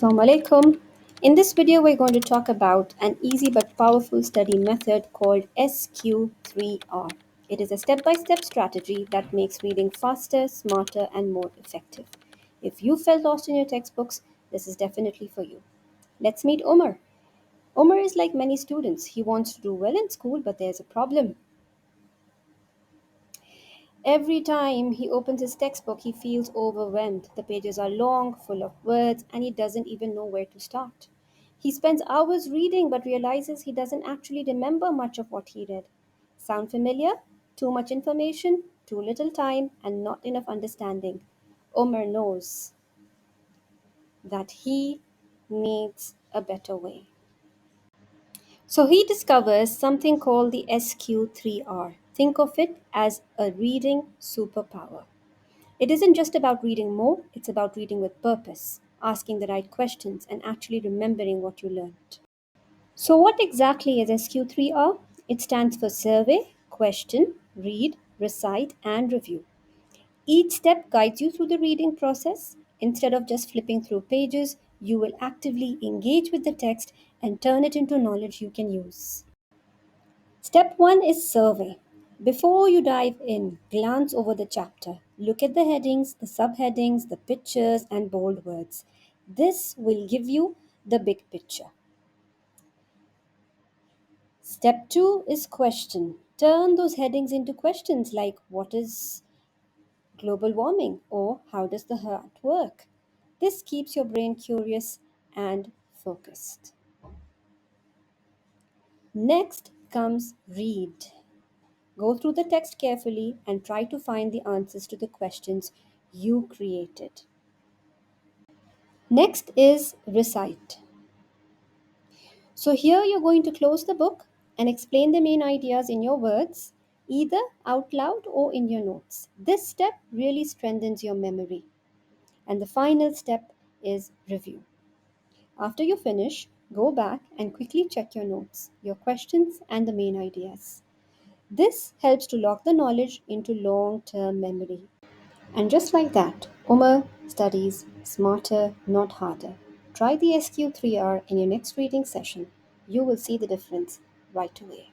Assalamu alaikum. In this video, we're going to talk about an easy but powerful study method called SQ3R. It is a step by step strategy that makes reading faster, smarter, and more effective. If you felt lost in your textbooks, this is definitely for you. Let's meet Omar. Omar is like many students. He wants to do well in school, but there's a problem. Every time he opens his textbook, he feels overwhelmed. The pages are long, full of words, and he doesn't even know where to start. He spends hours reading but realizes he doesn't actually remember much of what he read. Sound familiar? Too much information, too little time, and not enough understanding. Omar knows that he needs a better way. So he discovers something called the SQ3R. Think of it as a reading superpower. It isn't just about reading more, it's about reading with purpose, asking the right questions, and actually remembering what you learned. So, what exactly is SQ3R? It stands for Survey, Question, Read, Recite, and Review. Each step guides you through the reading process. Instead of just flipping through pages, you will actively engage with the text and turn it into knowledge you can use. Step 1 is survey. Before you dive in, glance over the chapter. Look at the headings, the subheadings, the pictures, and bold words. This will give you the big picture. Step 2 is question. Turn those headings into questions like what is global warming or how does the heart work? This keeps your brain curious and focused. Next comes read. Go through the text carefully and try to find the answers to the questions you created. Next is recite. So here you're going to close the book and explain the main ideas in your words, either out loud or in your notes. This step really strengthens your memory. And the final step is review. After you finish, go back and quickly check your notes, your questions, and the main ideas. This helps to lock the knowledge into long term memory. And just like that, Umar studies smarter, not harder. Try the SQ3R in your next reading session. You will see the difference right away.